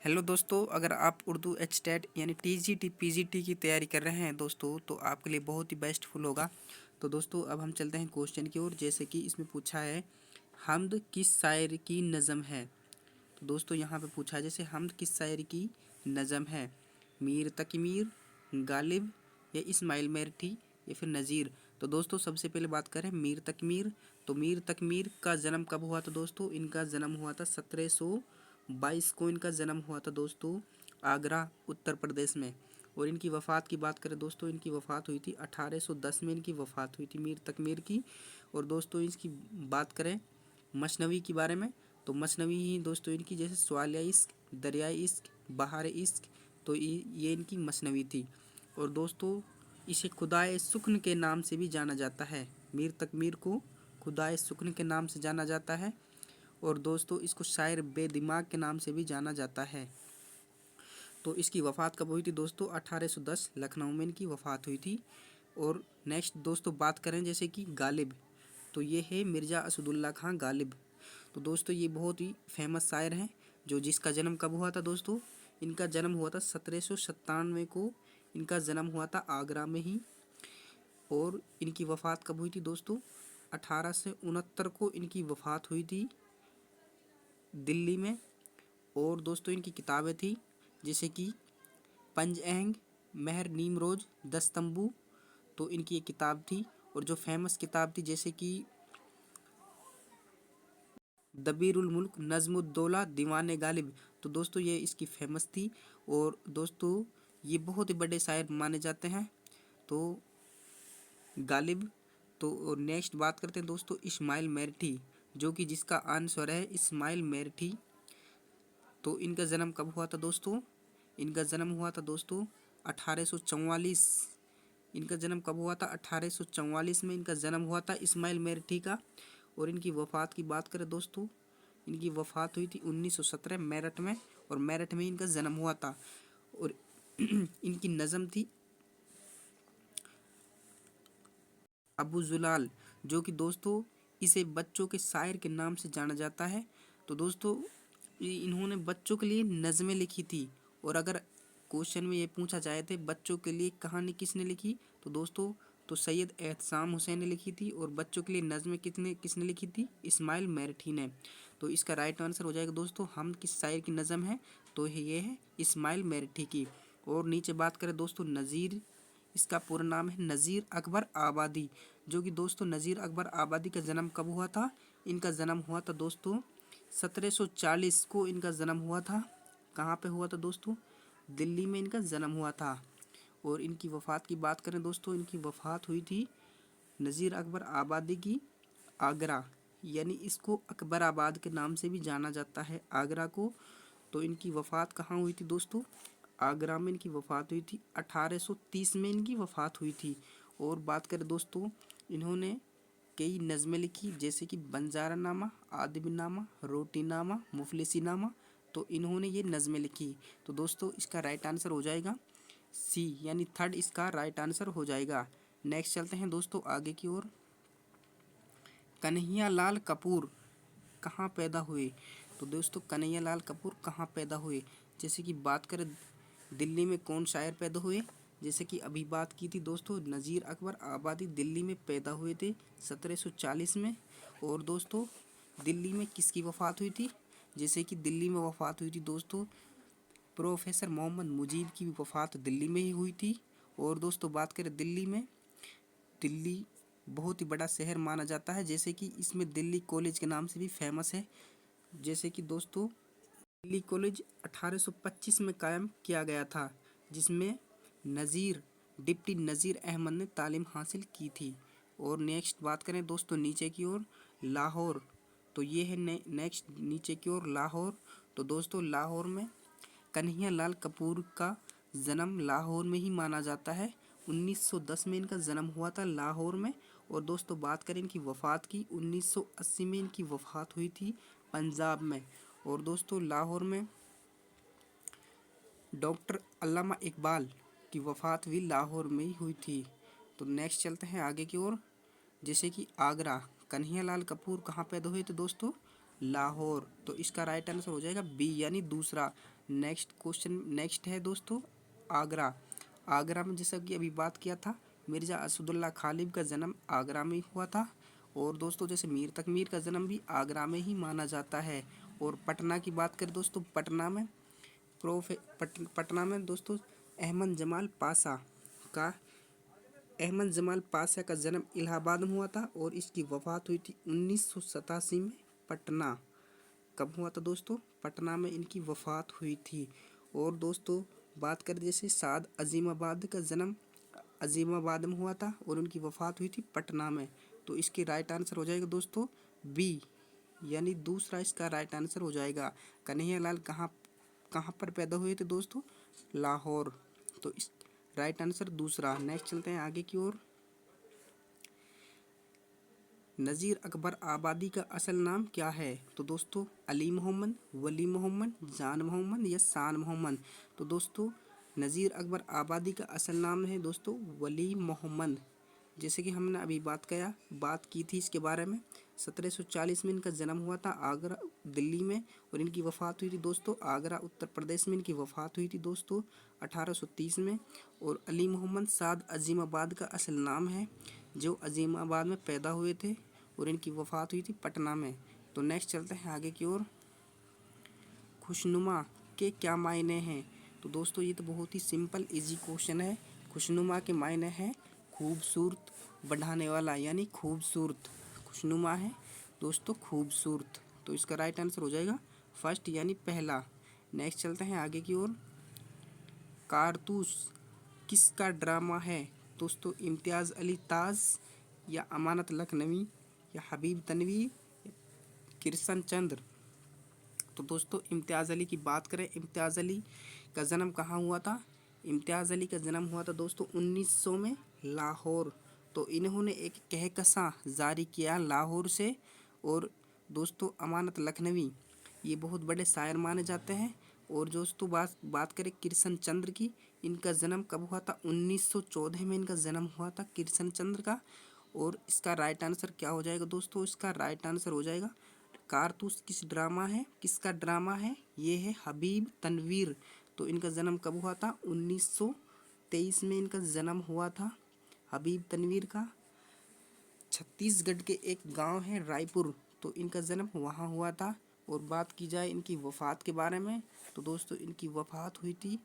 Hello दोस्तों, अगर आप उर्दू एचटेट यानी टीजीटी पीजीटी की तैयारी कर रहे हैं दोस्तों, तो आपके लिए बहुत ही बेस्टफुल होगा। तो दोस्तों अब हम चलते हैं क्वेश्चन की ओर। जैसे कि इसमें पूछा है, हम्द किस शायर की नज़म है। तो दोस्तों यहाँ पे पूछा है, जैसे हम्द किस शायर की नज़म है, मीर तकमीर, गालिब या इस्माइल मेरठी या फिर नज़ीर। तो दोस्तों सबसे पहले बात करें मीर तकमीर। तो मीर तकमीर का जन्म कब हुआ था दोस्तों? इनका जन्म हुआ था 1722 को इनका जन्म हुआ था दोस्तों, आगरा उत्तर प्रदेश में। और इनकी वफ़ात की बात करें दोस्तों, इनकी वफ़ात हुई थी 1810 में, इनकी वफ़ात हुई थी मीर तकमीर की। और दोस्तों इसकी बात करें मसनवी के बारे में, तो मसनवी ही दोस्तों इनकी, जैसे सवालिया इश्क, दरियाए इश्क, बहार इश्क, तो ये इनकी मसनवी थी। और दोस्तों इसे खुदाए सुख्न के नाम से भी जाना जाता है। मीर तकमीर को खुदाए सुख्न के नाम से जाना जाता है। और दोस्तों इसको शायर बेदिमाग के नाम से भी जाना जाता है। तो इसकी वफ़ात कब हुई थी दोस्तों? 1810 लखनऊ में इनकी वफ़ात हुई थी। और नेक्स्ट दोस्तों बात करें जैसे कि गालिब, तो ये है मिर्ज़ा असदुल्ला खां गालिब। तो दोस्तों ये बहुत ही फेमस शायर हैं, जो जिसका जन्म कब हुआ था दोस्तों? इनका जन्म हुआ था 1797 को, इनका जन्म हुआ था आगरा में ही। और इनकी वफ़ात कब हुई थी दोस्तों? 1869 को इनकी वफ़ात हुई थी दिल्ली में। और दोस्तों इनकी किताबें थी जैसे कि पंज अहंग, महर नीमरोज, दस तंबू, तो इनकी एक किताब थी। और जो फेमस किताब थी जैसे कि दबीरुल मुल्क, नज़्मुद्दौला, दीवाने गालिब, तो दोस्तों ये इसकी फेमस थी। और दोस्तों ये बहुत ही बड़े शायर माने जाते हैं, तो गालिब। तो नेक्स्ट बात करते हैं दोस्तों इस्माइल मेरठी, जो कि जिसका आंसर है इस्माइल मेरठी। तो इनका जन्म कब हुआ था दोस्तों? इनका जन्म हुआ था दोस्तों 1844। इनका जन्म कब हुआ था? 1844 में इनका जन्म हुआ था इस्माइल मेरठी का। और इनकी वफ़ात की बात करें दोस्तों, इनकी वफ़ात हुई थी 1917 मेरठ में, और मेरठ में इनका जन्म हुआ था। और इनकी नज़म थी अबू जुलाल, जो कि दोस्तों इसे बच्चों के शायर के नाम से जाना जाता है। तो दोस्तों इन्होंने बच्चों के लिए नज़में लिखी थी। और अगर क्वेश्चन में ये पूछा जाए थे बच्चों के लिए कहानी किसने लिखी, तो दोस्तों तो सैयद एहतसाम हुसैन ने लिखी थी। और बच्चों के लिए नज़में कितने किसने लिखी थी? इस्माइल मेरठी ने। तो इसका राइट आंसर हो जाएगा दोस्तों, हम किस शायर की नज़म है, तो ये है इस्माइल मेरठी की। और नीचे बात करें दोस्तों नज़ीर, इसका पूरा नाम है नज़ीर अकबर आबादी, जो कि दोस्तों नज़ीर अकबर आबादी का जन्म कब हुआ था? इनका जन्म हुआ था दोस्तों 1740 को इनका जन्म हुआ था। कहाँ पे हुआ था दोस्तों? दिल्ली में इनका जन्म हुआ था। और इनकी वफ़ात की बात करें दोस्तों, इनकी वफ़ात हुई थी नज़ीर अकबर आबादी की आगरा, यानी इसको अकबराबाद के नाम से भी जाना जाता है आगरा को। तो इनकी वफ़ात कहाँ हुई थी दोस्तों? आगरा में इनकी वफ़ात हुई थी। 1830 में इनकी वफ़ात हुई थी। और बात करें दोस्तों, इन्होंने कई नज़में लिखी जैसे कि बंजारा नामा, आदिब नामा, रोटी नामा, मुफलिसी नामा, तो इन्होंने ये नज़में लिखी। तो दोस्तों इसका राइट आंसर हो जाएगा सी, यानी थर्ड इसका राइट आंसर हो जाएगा। नेक्स्ट चलते हैं दोस्तों आगे की ओर। कन्हैया लाल कपूर कहाँ पैदा हुए? तो दोस्तों कन्हैया लाल कपूर कहाँ पैदा हुए? जैसे कि बात करें दिल्ली में कौन शायर पैदा हुए, जैसे कि अभी बात की थी दोस्तों नज़ीर अकबर आबादी दिल्ली में पैदा हुए थे 1740 में। और दोस्तों दिल्ली में किसकी वफ़ात हुई थी? जैसे कि दिल्ली में वफ़ात हुई थी दोस्तों प्रोफेसर मोहम्मद मुजीब की वफ़ात दिल्ली में ही हुई थी। और दोस्तों बात करें दिल्ली में, दिल्ली बहुत ही बड़ा शहर माना जाता है, जैसे कि इसमें दिल्ली कॉलेज के नाम से भी फेमस है। जैसे कि दोस्तों दिल्ली कॉलेज 1825 में कायम किया गया था, जिसमें नज़ीर डिप्टी नज़ीर अहमद ने तालीम हासिल की थी। और नेक्स्ट बात करें दोस्तों नीचे की ओर, लाहौर, तो ये है नेक्स्ट नीचे की ओर लाहौर। तो दोस्तों लाहौर में कन्हैया लाल कपूर का जन्म लाहौर में ही माना जाता है। 1910 में इनका जन्म हुआ था लाहौर में। और दोस्तों बात करें इनकी वफ़ात की, 1980 में इनकी वफ़ात हुई थी पंजाब में। और दोस्तों लाहौर में डॉक्टर अल्लामा इकबाल की वफ़ात भी लाहौर में ही हुई थी। तो नेक्स्ट चलते हैं आगे की ओर। जैसे कि आगरा, कन्हैया लाल कपूर कहाँ पैदा हुए थे दोस्तों? लाहौर। तो इसका राइट आंसर हो जाएगा बी यानी दूसरा। नेक्स्ट क्वेश्चन नेक्स्ट है दोस्तों आगरा। आगरा में जैसा कि अभी बात किया था, मिर्ज़ा असदुल्ला खालिद का जन्म आगरा में हुआ था। और दोस्तों जैसे मीर तकमीर का जन्म भी आगरा में ही माना जाता है। और पटना की बात करें दोस्तों, पटना में दोस्तों अहमद जमाल पाशा का जन्म इलाहाबाद में हुआ था और इसकी वफ़ात हुई थी 1987 में। पटना कब हुआ था दोस्तों? पटना में इनकी वफ़ात हुई थी। और दोस्तों बात करें जैसे साद अजीमाबाद का जन्म अजीमाबाद में हुआ था और उनकी वफ़ात हुई थी पटना में। तो इसकी राइट आंसर हो जाएगा दोस्तों बी यानी दूसरा इसका राइट आंसर हो जाएगा। कन्हैयालाल कहाँ कहाँ पर पैदा हुए थे दोस्तों? लाहौर। तो इस राइट आंसर दूसरा। नेक्स्ट चलते हैं आगे की ओर। नज़ीर अकबर आबादी का असल नाम क्या है? तो दोस्तों अली मोहम्मद, वली मोहम्मद, जान मोहम्मद या शान मोहम्मद। तो दोस्तों नज़ीर अकबर आबादी का असल नाम है दोस्तों वली मोहम्मद। जैसे कि हमने अभी बात की थी इसके बारे में। 1740 में इनका जन्म हुआ था आगरा दिल्ली में और इनकी वफ़ात हुई थी दोस्तों आगरा उत्तर प्रदेश में। इनकी वफ़ात हुई थी दोस्तों 1830 में। और अली मोहम्मद साद अजीमाबाद का असल नाम है, जो अजीमाबाद में पैदा हुए थे और इनकी वफ़ात हुई थी पटना में। तो नेक्स्ट चलते हैं आगे की ओर। खुशनुमा के क्या मायने हैं? तो दोस्तों ये तो बहुत ही सिंपल इजी क्वेश्चन है। खुशनुमा के मायने हैं खूबसूरत, बढ़ाने वाला यानी खूबसूरत। खुशनुमा है दोस्तों खूबसूरत। तो इसका राइट आंसर हो जाएगा फर्स्ट यानी पहला। नेक्स्ट चलते हैं आगे की ओर। कारतूस किसका ड्रामा है? दोस्तों इम्तियाज़ अली ताज या अमानत लखनवी या हबीब तनवीर, किशन चंद्र। तो दोस्तों इम्तियाज़ अली की बात करें, इम्तियाज़ अली का जन्म कहाँ हुआ था? इम्तियाज़ अली का जन्म हुआ था दोस्तों 1900 में लाहौर। तो इन्होंने एक कहकशां जारी किया लाहौर से। और दोस्तों अमानत लखनवी ये बहुत बड़े शायर माने जाते हैं। और दोस्तों बात करें किशन चंद्र की, इनका जन्म कब हुआ था? 1914 में इनका जन्म हुआ था किशन चंद्र का। और इसका राइट आंसर क्या हो जाएगा दोस्तों? इसका राइट आंसर हो जाएगा कारतूस किसका ड्रामा है? ये है हबीब तनवीर। तो इनका जन्म कब हुआ था? 1923 में इनका जन्म हुआ था हबीब तनवीर का। छत्तीसगढ़ के एक गांव है रायपुर, तो इनका जन्म वहाँ हुआ था। और बात की जाए इनकी वफ़ात के बारे में, तो दोस्तों इनकी वफ़ात हुई थी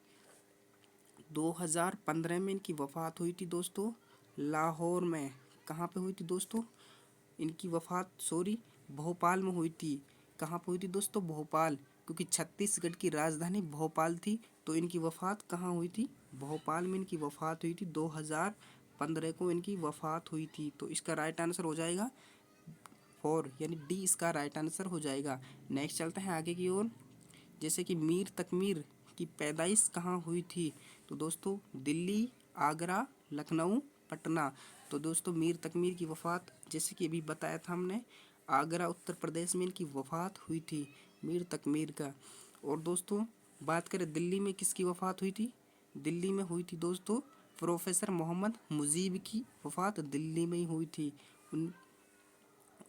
2015 में। इनकी वफ़ात हुई थी दोस्तों लाहौर में। कहाँ पे हुई थी दोस्तों? इनकी वफ़ात भोपाल में हुई थी। कहाँ पे हुई थी दोस्तों? भोपाल, क्योंकि छत्तीसगढ़ की राजधानी भोपाल थी। तो इनकी वफ़ात कहाँ हुई थी? भोपाल में इनकी वफ़ात हुई थी 2015 को इनकी वफ़ात हुई थी। तो इसका राइट आंसर हो जाएगा 4 यानी डी इसका राइट आंसर हो जाएगा। नेक्स्ट चलते हैं आगे की ओर। जैसे कि मीर तकमीर की पैदाइश कहाँ हुई थी? तो दोस्तों दिल्ली, आगरा, लखनऊ, पटना। तो दोस्तों मीर तकमीर की वफ़ात जैसे कि अभी बताया था हमने, आगरा उत्तर प्रदेश में इनकी वफ़ात हुई थी मीर तकमीर का। और दोस्तों बात करें दिल्ली में किसकी वफ़ात हुई थी? दिल्ली में हुई थी दोस्तों प्रोफेसर मोहम्मद मुजीब की वफ़ात दिल्ली में ही हुई थी।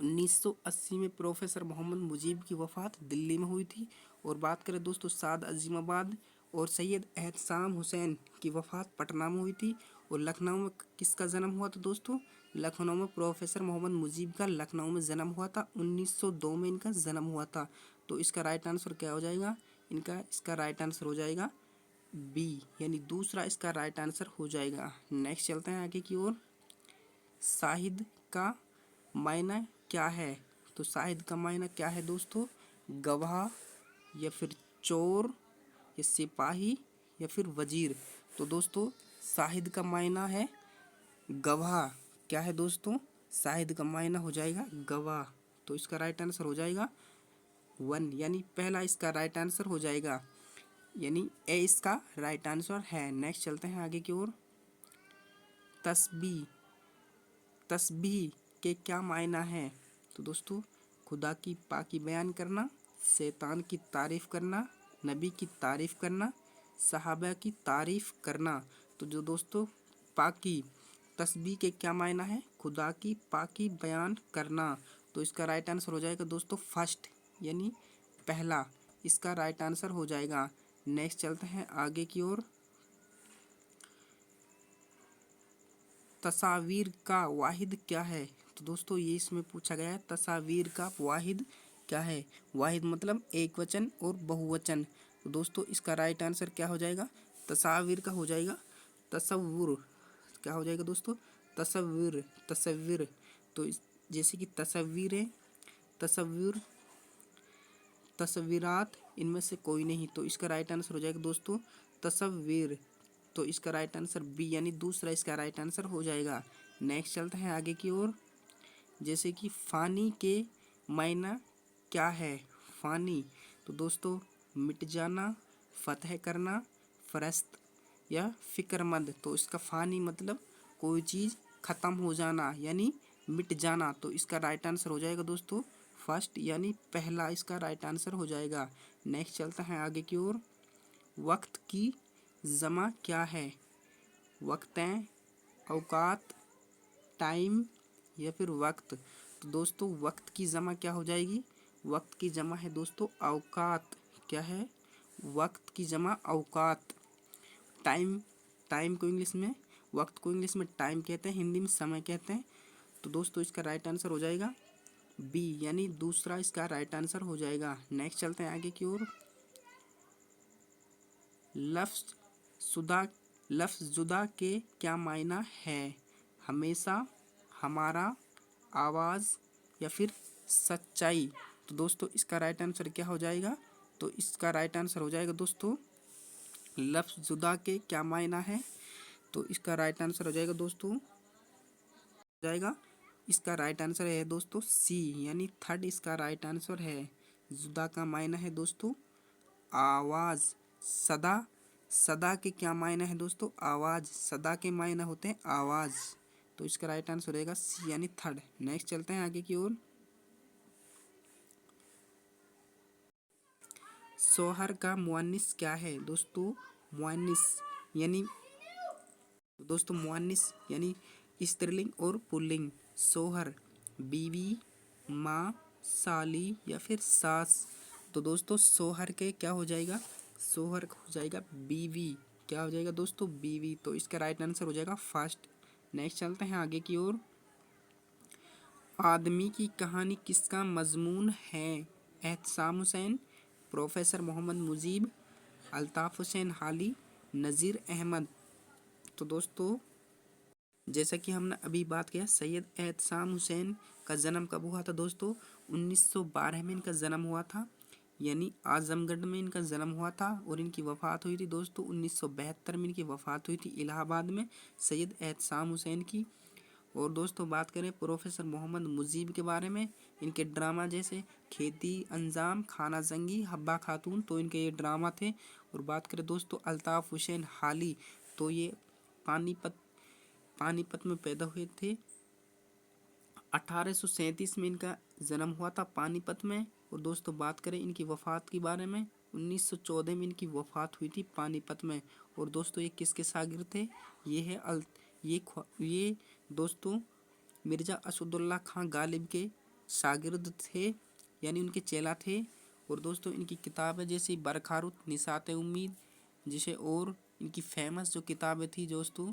1980 में प्रोफेसर मोहम्मद मुजीब की वफ़ात दिल्ली में हुई थी। और बात करें दोस्तों साद अजीमाबाद और सैयद एहतसाम हुसैन की वफ़ात पटना में हुई थी। और लखनऊ में किसका जन्म हुआ था दोस्तों? लखनऊ में प्रोफेसर मोहम्मद मुजीब का लखनऊ में जन्म हुआ था। 1902 में इनका जन्म हुआ था। तो इसका राइट आंसर क्या हो जाएगा? इसका राइट आंसर हो जाएगा बी यानी दूसरा इसका राइट आंसर हो जाएगा। नेक्स्ट चलते हैं आगे की ओर। शाहिद का मायना क्या है? तो शाहिद का मायना क्या है दोस्तों? गवाह या फिर चोर या सिपाही या फिर वजीर। तो दोस्तों शाहिद का मायना है गवाह। क्या है दोस्तों? शाहिद का मायना हो जाएगा गवाह। तो इसका राइट आंसर हो जाएगा 1 यानी पहला इसका राइट आंसर हो जाएगा, यानी ए इसका राइट आंसर है। नेक्स्ट चलते हैं आगे की ओर। तस्बीह के क्या मायना है? तो दोस्तों खुदा की पाकी बयान करना, शैतान की तारीफ़ करना, नबी की तारीफ़ करना, सहाबा की तारीफ़ करना। तो जो दोस्तों पाकी तस्बीह के क्या मायना है? खुदा की पाकी बयान करना। तो इसका राइट आंसर हो जाएगा दोस्तों फर्स्ट यानी पहला इसका राइट आंसर हो जाएगा। नेक्स्ट चलते हैं आगे की ओर। तस्वीर का वाहिद क्या है? तो दोस्तों ये इसमें पूछा गया है, तस्वीर का वाहिद क्या है? वाहिद मतलब एक वचन और बहुवचन। तो दोस्तों इसका राइट आंसर क्या हो जाएगा? तस्वीर का हो जाएगा तसव्वुर। क्या हो जाएगा दोस्तों? तस्वीर, तस्वीर। तो जैसे कि तस्वीरें, तस्वीर, तस्वीरात, इनमें से कोई नहीं। तो इसका राइट आंसर हो जाएगा दोस्तों तस्वीर। तो इसका राइट आंसर बी यानी दूसरा इसका राइट आंसर हो जाएगा। नेक्स्ट चलते हैं आगे की ओर। जैसे कि फ़ानी के मायना क्या है? फ़ानी, तो दोस्तों मिट जाना, फतह करना, फरस्त या फ़िक्रमंद। तो इसका फ़ानी मतलब कोई चीज़ ख़त्म हो जाना यानी मिट जाना। तो इसका राइट आंसर हो जाएगा दोस्तों फर्स्ट यानी पहला इसका राइट आंसर हो जाएगा। नेक्स्ट चलता है आगे की ओर। वक्त की जमा क्या है? वक्तें, औकात, टाइम या फिर वक्त। तो दोस्तों वक्त की जमा क्या हो जाएगी? वक्त की जमा है दोस्तों औकात। क्या है? वक्त की जमा औकात। टाइम, टाइम को इंग्लिश में, वक्त को इंग्लिश में टाइम कहते हैं, हिंदी में समय कहते हैं। तो दोस्तों इसका राइट आंसर हो जाएगा बी यानी दूसरा इसका राइट आंसर हो जाएगा। नेक्स्ट चलते हैं आगे की ओर। लफ्ज़ शुदा, लफ्ज़ जुदा के क्या मायना है? हमेशा, हमारा, आवाज़ या फिर सच्चाई। तो दोस्तों इसका राइट आंसर क्या हो जाएगा? तो इसका राइट आंसर हो जाएगा दोस्तों लफ्ज़ जुदा के क्या मायना है। तो इसका राइट आंसर हो जाएगा दोस्तों, हो जाएगा इसका राइट आंसर है दोस्तों सी यानी थर्ड इसका राइट आंसर है। जुदा का मायना है दोस्तों आवाज़। सदा, सदा के क्या मायना है दोस्तों? आवाज़। सदा के मायना होते हैं आवाज़। तो इसका राइट आंसर रहेगा सी यानी थर्ड। नेक्स्ट चलते हैं आगे की ओर। सोहर का मुअन्निस क्या है? दोस्तों मुअन्निस यानी, दोस्तों मुअन्निस यानी स्त्रीलिंग और पुल्लिंग। सोहर बीवी, माँ, साली या फिर सास। तो दोस्तों सोहर के क्या हो जाएगा? सोहर हो जाएगा बीवी। क्या हो जाएगा दोस्तों? बीवी। तो इसका राइट आंसर हो जाएगा फर्स्ट। नेक्स्ट चलते हैं आगे की ओर। आदमी की कहानी किसका मजमून है? एहतसाम हुसैन, प्रोफेसर मोहम्मद मुजीब, अल्ताफ़ हुसैन हाली, नज़ीर अहमद। तो दोस्तों जैसा कि हमने अभी बात किया सैयद एहतसाम हुसैन का जन्म कब हुआ था दोस्तों? 1912 में इनका जन्म हुआ था यानी आजमगढ़ में इनका जन्म हुआ था। और इनकी वफ़ात हुई थी दोस्तों 1972 में इनकी वफ़ात हुई थी इलाहाबाद में सैयद एहतसाम हुसैन की। और दोस्तों बात करें प्रोफेसर मोहम्मद मुजीब के बारे में, इनके ड्रामा जैसे खेती अंजाम, खाना जंगी, हब्बा खातून, तो इनके ये ड्रामा थे। और बात करें दोस्तों अल्ताफ़ हुसैन हाली, तो ये पानीपत, पानीपत में पैदा हुए थे। 1837 में इनका जन्म हुआ था पानीपत में। और दोस्तों बात करें इनकी वफ़ात के बारे में, 1914 में इनकी वफ़ात हुई थी पानीपत में। और दोस्तों ये किसके शागिर्द थे? ये है ये दोस्तों मिर्ज़ा असदुल्ला खां गालिब के शागिर्द थे यानी उनके चेला थे। और दोस्तों इनकी किताबें जैसे बरखारुत, निसात उम्मीद, जिसे और इनकी फेमस जो किताबें थी दोस्तों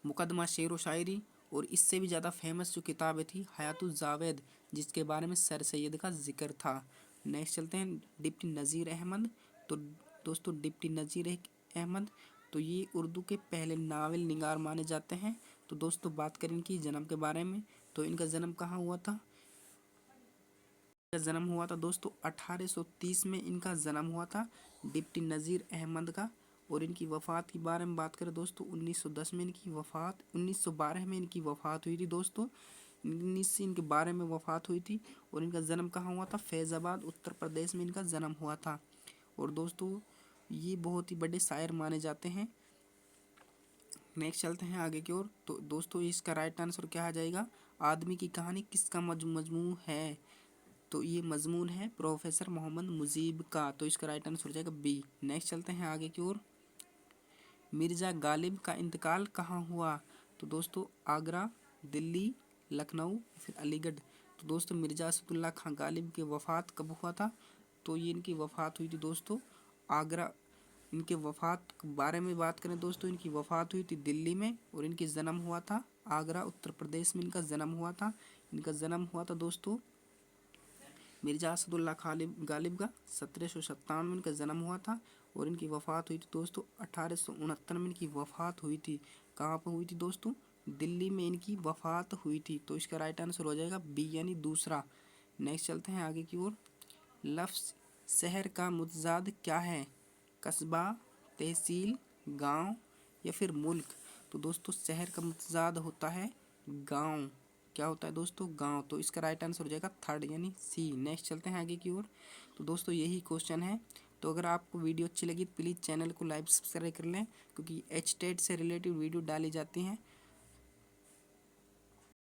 मुकदमा शेर व शायरी, और इससे भी ज़्यादा फेमस जो किताबें थी हयातुल जावेद, जिसके बारे में सर सैयद का जिक्र था। नेक्स्ट चलते हैं डिप्टी नज़ीर अहमद। तो दोस्तों डिप्टी नज़ीर अहमद तो ये उर्दू के पहले नावल निगार माने जाते हैं। तो दोस्तों बात करें इनकी जन्म के बारे में, तो इनका जन्म कहाँ हुआ था? जन्म हुआ था दोस्तों 1830 में इनका जन्म हुआ था डिप्टी नज़ीर अहमद का। और इनकी वफ़ात के बारे में बात करें दोस्तों 1910 में इनकी वफ़ात, 1912 में इनकी वफ़ात हुई थी दोस्तों, 1912 में वफ़ात हुई थी। और इनका जन्म कहाँ हुआ था? फैज़ाबाद उत्तर प्रदेश में इनका जन्म हुआ था। और दोस्तों ये बहुत ही बड़े शायर माने जाते हैं। नेक्स्ट चलते हैं आगे की ओर। तो दोस्तों इसका राइट आंसर क्या आ जाएगा? आदमी की कहानी किसका मजमून है? तो ये मजमून है प्रोफेसर मोहम्मद मुजीब का। तो इसका राइट आंसर हो जाएगा बी। नेक्स्ट चलते हैं आगे की ओर। मिर्ज़ा गालिब का इंतकाल कहाँ हुआ? तो दोस्तों आगरा, दिल्ली, लखनऊ फिर अलीगढ़। तो दोस्तों मिर्ज़ा असदुल्ला खां गालिब की वफ़ात कब हुआ था? तो ये इनकी वफ़ात हुई थी दोस्तों आगरा। इनके वफ़ात के बारे में बात करें दोस्तों, इनकी वफ़ात हुई थी दिल्ली में और इनकी जन्म हुआ था आगरा उत्तर प्रदेश में। इनका जन्म हुआ था। इनका जन्म हुआ था दोस्तों मिर्ज़ा असदुल्ला गालिब का 1757 में इनका जन्म हुआ था और इनकी वफ़ात हुई थी दोस्तों 1869 में इनकी वफ़ात हुई थी। कहाँ पर हुई थी दोस्तों? दिल्ली में इनकी वफ़ात हुई थी। तो इसका राइट आंसर हो जाएगा बी यानी दूसरा। नेक्स्ट चलते हैं आगे की ओर। लफ्ज़ शहर का मुतज़ाद क्या है? कस्बा, तहसील, गांव या फिर मुल्क? तो दोस्तों शहर का मुतज़ाद होता है गांव। क्या होता है दोस्तों? गांव। तो इसका राइट आंसर हो जाएगा थर्ड यानी सी। नेक्स्ट चलते हैं आगे की ओर। तो दोस्तों यही क्वेश्चन है। तो अगर आपको वीडियो अच्छी लगी तो प्लीज़ चैनल को लाइक सब्सक्राइब कर लें, क्योंकि एचटेट से रिलेटेड वीडियो डाली जाती हैं।